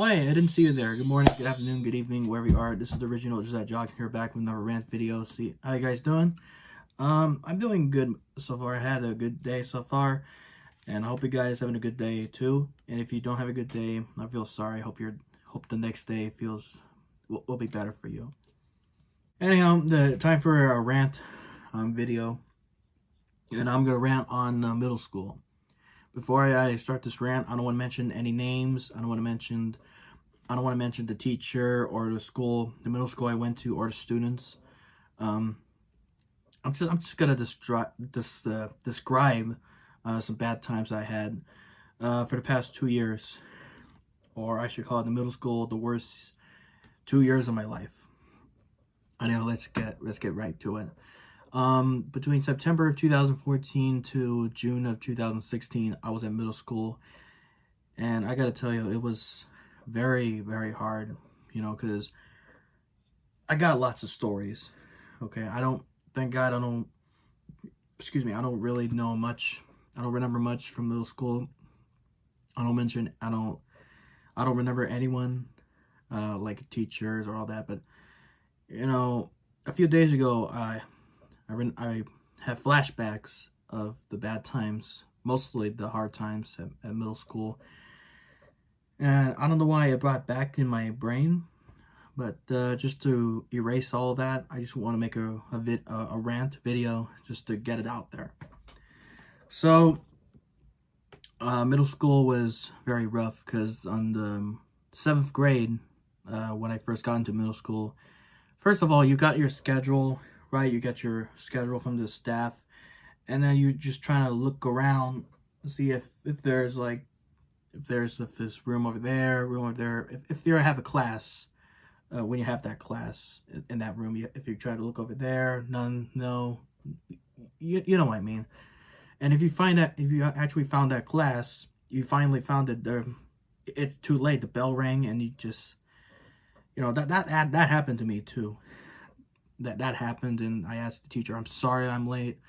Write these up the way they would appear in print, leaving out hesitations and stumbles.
Oh, hey, I didn't see you there. Good morning, good afternoon, good evening, wherever you are. This is the original Just That Jock here, back with another rant video. See how you guys doing? I'm doing good so far. I had a good day so far, and I hope you guys having a good day too. And if you don't have a good day, I feel sorry. Hope the next day will be better for you. Anyhow, the time for a rant video, and I'm gonna rant on middle school. Before I start this rant, I don't want to mention any names. I don't want to mention the teacher or the school, the middle school I went to, or the students. I'm just gonna describe some bad times I had for the past 2 years, or I should call it the middle school, the worst 2 years of my life. I know. Let's get right to it. Between September of 2014 to June of 2016, I was at middle school, and I gotta tell you, it was very, very hard, because I got lots of stories. Okay, thank God, I don't really know much. I don't remember much from middle school. I don't remember anyone, like teachers or all that, but, a few days ago, I have flashbacks of the bad times, mostly the hard times at middle school. And I don't know why it brought back in my brain, but just to erase all of that, I just want to make a rant video just to get it out there. So, middle school was very rough because on the 7th grade, when I first got into middle school, first of all, you got your schedule, right? You get your schedule from the staff, and then you're just trying to look around, see if there's this room over there, if you have a class, when you have that class in that room, if you try to look over there, none, no, you know what I mean. And if you actually found that class, you finally found it, it's too late, the bell rang, and you just, that happened to me too. That happened, and I asked the teacher, "I'm sorry I'm late,"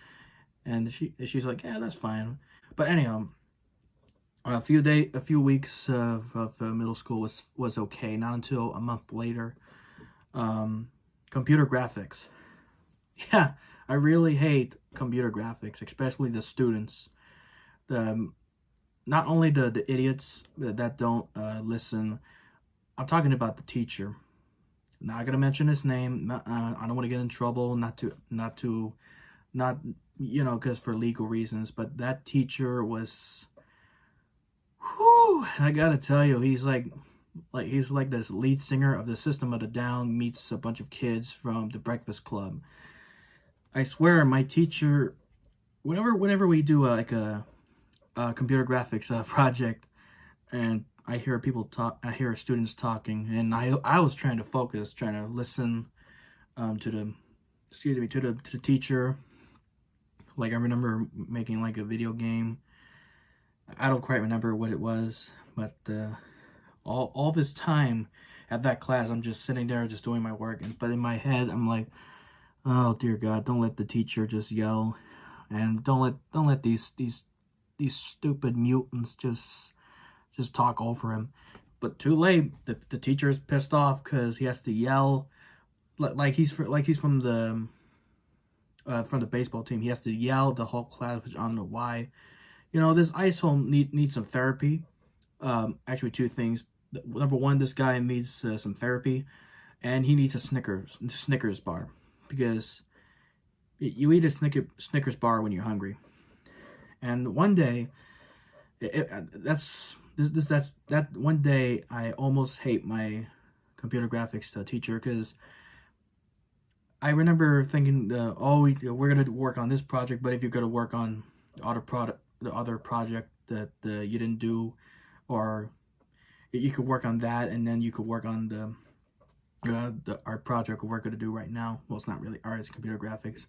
and she's like, "Yeah, that's fine." But anyhow, a few weeks of middle school was okay. Not until a month later. Computer graphics. Yeah, I really hate computer graphics, especially the students. Not only the idiots that don't listen. I'm talking about the teacher. Not gonna mention his name. I don't want to get in trouble. Because for legal reasons. But that teacher was. Whew, I gotta tell you, he's like this lead singer of the System of a Down meets a bunch of kids from the Breakfast Club. I swear, my teacher, whenever we do a computer graphics project, and I hear students talking, and I was trying to focus, trying to listen to the teacher. Like, I remember making like a video game. I don't quite remember what it was, but all this time at that class, I'm just sitting there, just doing my work, but in my head, I'm like, oh dear God, don't let the teacher just yell, and don't let these stupid mutants just talk over him. But too late, the teacher is pissed off because he has to yell, like he's from the baseball team. He has to yell the whole class, which I don't know why. This asshole needs some therapy. Actually, two things. Number one, this guy needs some therapy, and he needs a Snickers bar, because you eat a Snickers bar when you're hungry. And one day, that one day, I almost hate my computer graphics teacher, because I remember thinking, we're gonna work on this project, but if you're gonna work on the other project that you didn't do, or you could work on that, and then you could work on the art project we're going to do right now. Well, it's not really art, it's computer graphics.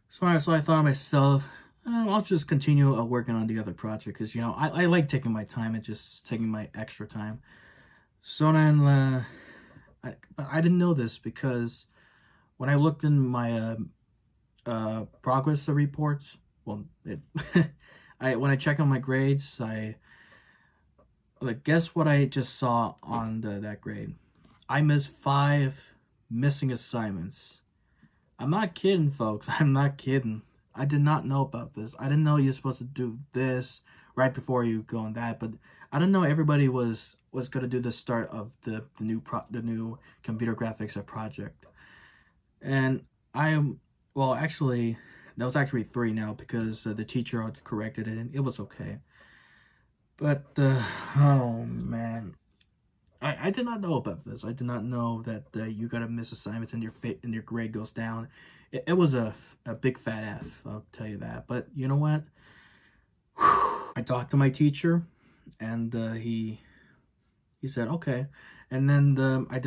So I thought to myself, I'll just continue working on the other project, because I like taking my time and just taking my extra time. So then but I didn't know this, because when I looked in my progress reports, well, when I check on my grades, Like, guess what I just saw on that grade? I missed 5 missing assignments. I'm not kidding, folks. I'm not kidding. I did not know about this. I didn't know you're supposed to do this right before you go on that, but I didn't know everybody was gonna do the start of the new computer graphics project. And I am, well, actually, that was actually 3 now because the teacher had corrected it and it was okay. But oh man, I did not know about this. I did not know that you gotta miss assignments and and your grade goes down. It was a big fat F. I'll tell you that. But you know what? I talked to my teacher, and he said okay. And then I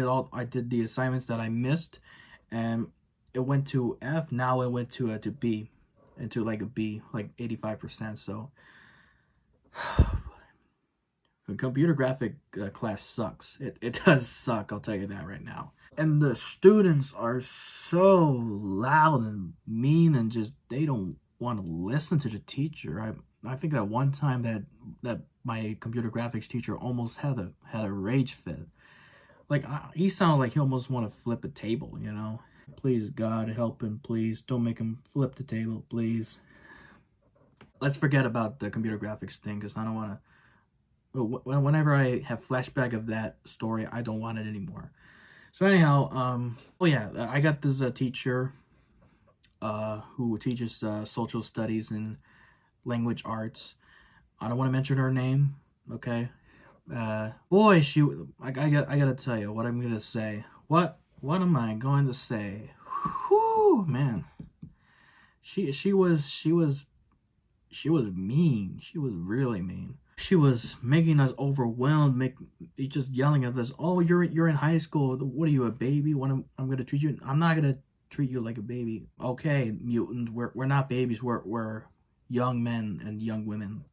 did the assignments that I missed, and it went to F. Now it went to B, into like a B, like 85%. So the computer graphic class sucks. It does suck, I'll tell you that right now. And the students are so loud and mean and just they don't want to listen to the teacher. I think that one time that my computer graphics teacher almost had a rage fit. Like he sounded like he almost want to flip a table, you know. Please God help him, please. Don't make him flip the table, please. Let's forget about the computer graphics thing because I don't want to. Whenever I have flashback of that story, I don't want it anymore. So anyhow, oh yeah, I got this teacher who teaches social studies and language arts. I don't want to mention her name, okay? Boy, I gotta tell you what I'm gonna say. What am I going to say? Whew, man. She was mean. She was really mean. She was making us overwhelmed, just yelling at us. Oh, you're in high school. What are you, a baby? I'm gonna treat you. I'm not gonna treat you like a baby. Okay, mutant. We're not babies. We're young men and young women.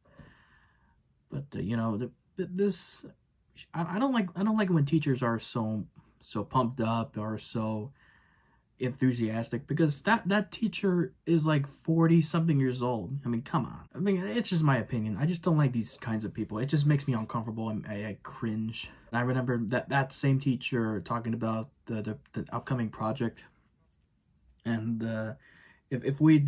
But you know this. I don't like when teachers are so pumped up or so enthusiastic because that teacher is like 40 something years old. I mean, come on. I mean, it's just my opinion. I just don't like these kinds of people. It just makes me uncomfortable and I cringe. And I remember that same teacher talking about the upcoming project, and if we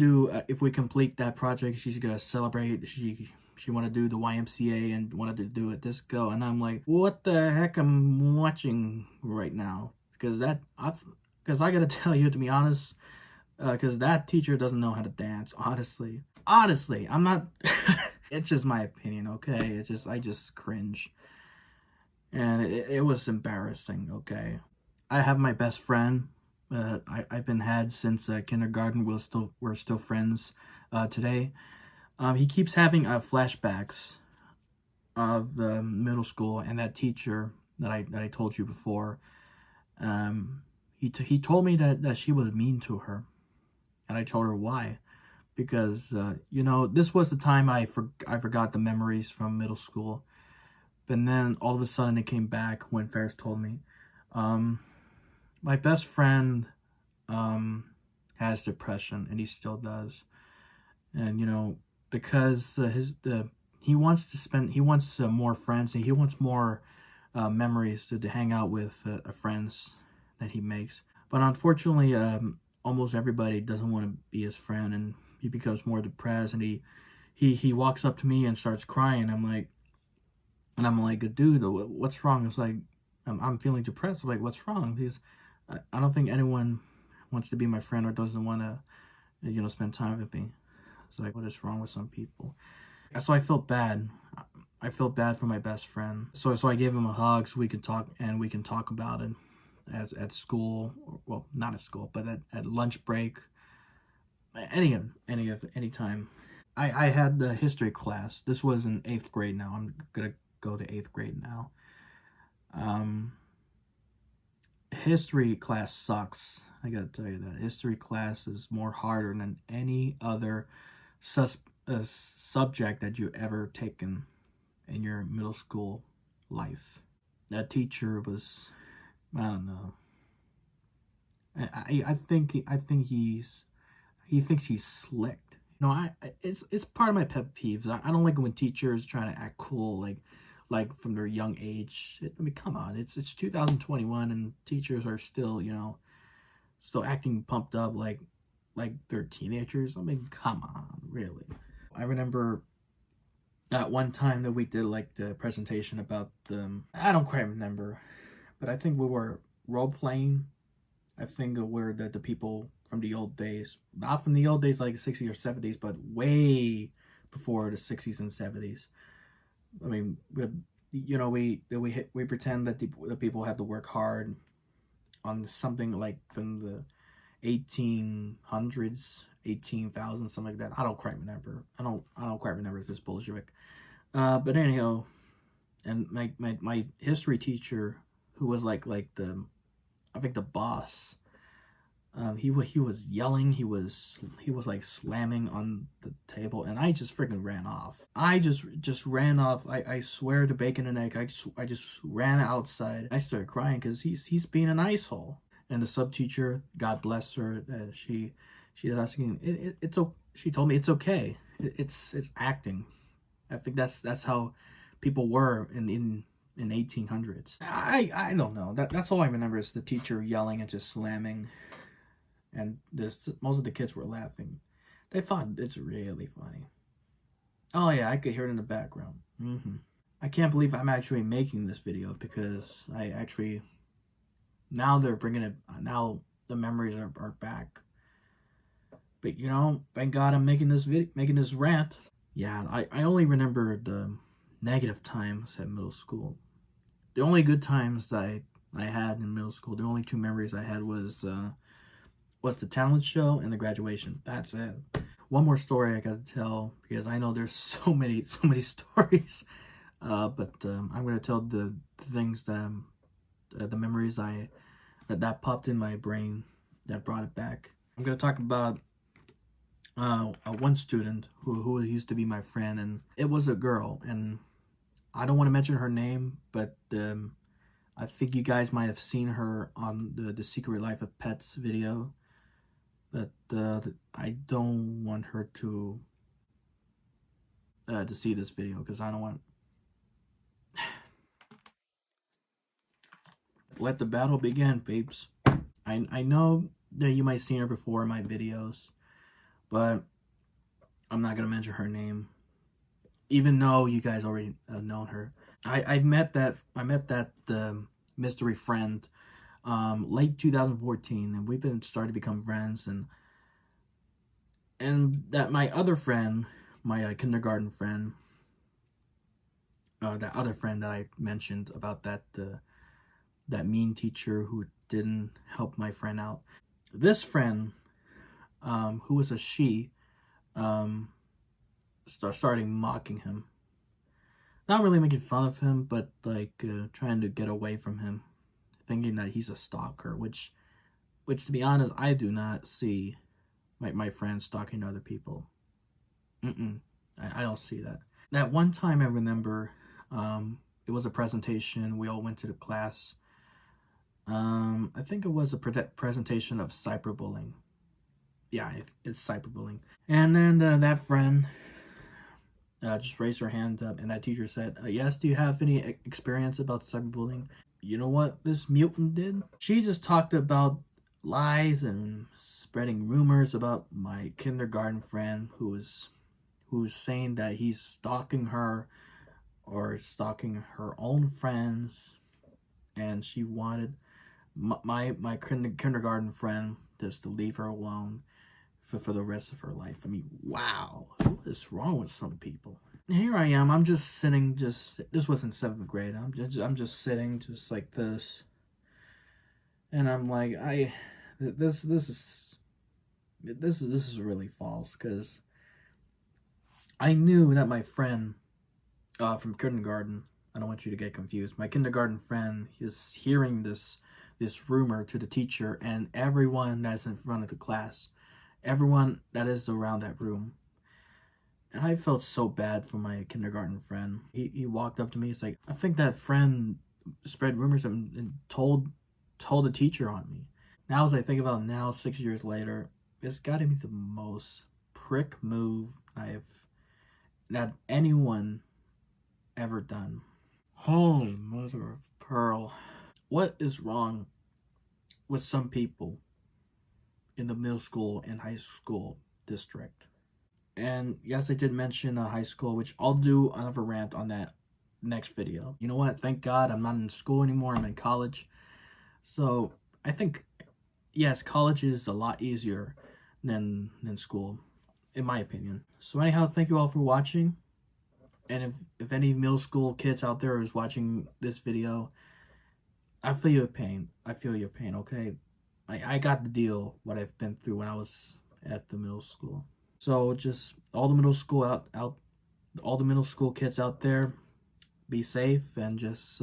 complete that project, she's gonna celebrate. She want to do the YMCA and wanted to do a disco, and I'm like, what the heck I'm watching right now? Because I gotta tell you, to be honest, because that teacher doesn't know how to dance. Honestly, I'm not. It's just my opinion, okay? I just cringe, and it was embarrassing. Okay, I have my best friend. I've been had since kindergarten. We're still friends today. He keeps having flashbacks of middle school and that teacher that I told you before. He told me that she was mean to her, and I told her why, because you know, this was the time I forgot the memories from middle school, but then all of a sudden it came back when Ferris told me. My best friend has depression, and he still does, and you know, because he wants more friends, and he wants more memories to hang out with friends that he makes. But unfortunately, almost everybody doesn't want to be his friend, and he becomes more depressed. And he walks up to me and starts crying. I'm like, dude, what's wrong? It's like I'm feeling depressed. I'm like, what's wrong? Because I don't think anyone wants to be my friend or doesn't want to, you know, spend time with me. It's like, what is wrong with some people? So I felt bad. I felt bad for my best friend. So I gave him a hug so we could talk, and we can talk about it at school. Well, not at school, but at lunch break. Any time. I had the history class. This was in 8th grade now. I'm gonna go to 8th grade now. History class sucks. I gotta tell you that. History class is more harder than any other subject that you ever taken in your middle school life. That teacher was, I don't know. I think he thinks he's slick. No, it's part of my pet peeves. I don't like it when teachers try to act cool, like like from their young age. I mean, come on, it's 2021 and teachers are still, still acting pumped up like they're teenagers. I mean, come on, really. I remember that one time that we did like the presentation about I don't quite remember, but I think we were role playing. I think we're the people from the old days, not from the old days like 60s or 70s, but way before the 60s and 70s. I mean, we pretend that the people had to work hard on something like from the 1800s, 18,000, something like that. I don't quite remember. I don't quite remember this Bolshevik. But anyhow, and my history teacher, who was like the, I think the boss, he was yelling, he was like slamming on the table, and I just freaking ran off. I just ran off. I swear to bacon and egg. I just ran outside. I started crying because he's being an asshole. And the sub teacher, God bless her, she was asking she told me it's okay. It's acting. I think that's how people were in 1800s. I don't know. That's all I remember is the teacher yelling and just slamming, and most of the kids were laughing. They thought it's really funny. Oh yeah, I could hear it in the background. I can't believe I'm actually making this video because I actually, now they're bringing it. Now the memories are back. But thank God I'm making this video, making this rant. Yeah, I only remember the negative times at middle school. The only good times that I had in middle school, the only two memories I had was the talent show and the graduation. That's it. One more story I gotta tell because I know there's so many stories. But I'm gonna tell the things that the memories that popped in my brain that brought it back. I'm gonna talk about one student who used to be my friend, and it was a girl, and I don't want to mention her name, but I think you guys might have seen her on the Secret Life of Pets video, but I don't want her to see this video because I don't want. Let the battle begin, babes. I know that you might have seen her before in my videos, but I'm not gonna mention her name, even though you guys already known her. I met that mystery friend late 2014, and we've been starting to become friends, and that my other friend, my kindergarten friend, that other friend that I mentioned about that mean teacher who didn't help my friend out. This friend, who was a she, starting mocking him. Not really making fun of him, but like trying to get away from him, thinking that he's a stalker, which to be honest, I do not see my friends stalking other people. I don't see that. That one time I remember, it was a presentation. We all went to the class. I think it was a presentation of cyberbullying. Yeah, it's cyberbullying. And then that friend just raised her hand up, and that teacher said, yes, do you have any experience about cyberbullying? You know what this mutant did? She just talked about lies and spreading rumors about my kindergarten friend who's saying that he's stalking her or stalking her own friends, and she wanted my kindergarten friend just to leave her alone for the rest of her life. I mean, wow, what is wrong with some people? Here I am. I'm just sitting. This was in 7th grade. I'm just sitting, just like this, and I'm like, this is really false, because I knew that my friend from kindergarten. I don't want you to get confused. My kindergarten friend is hearing this rumor to the teacher and everyone that's in front of the class, everyone that is around that room. And I felt so bad for my kindergarten friend. He walked up to me. He's like, I think that friend spread rumors and told the teacher on me. Now, as I think about it now, 6 years later, it's got to be the most prick move that anyone ever done. Holy mother of pearl. What is wrong with some people in the middle school and high school district? And yes, I did mention high school, which I'll do another rant on that next video. You know what? Thank God I'm not in school anymore. I'm in college. So I think, yes, college is a lot easier than school, in my opinion. So anyhow, thank you all for watching. And if any middle school kids out there is watching this video, I feel your pain. I feel your pain, okay? I got the deal what I've been through when I was at the middle school. So just all the middle school all the middle school kids out there, be safe and just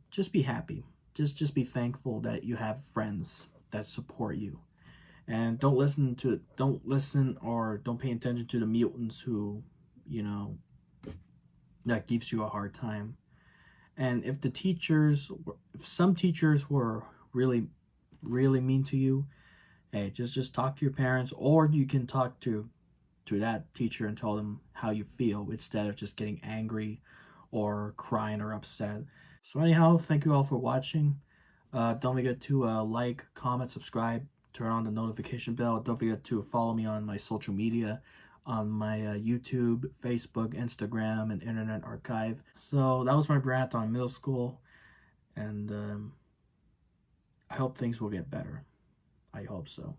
just be happy. Just be thankful that you have friends that support you. And don't listen or don't pay attention to the mutants who, you know, that gives you a hard time. And if if some teachers were really mean to you, hey, just talk to your parents, or you can talk to that teacher and tell them how you feel instead of just getting angry or crying or upset. So anyhow, thank you all for watching. Don't forget to like, comment, subscribe, turn on the notification bell. Don't forget to follow me on my social media, on my YouTube, Facebook, Instagram, and Internet Archive. So that was my rant on middle school, and I hope things will get better. I hope so.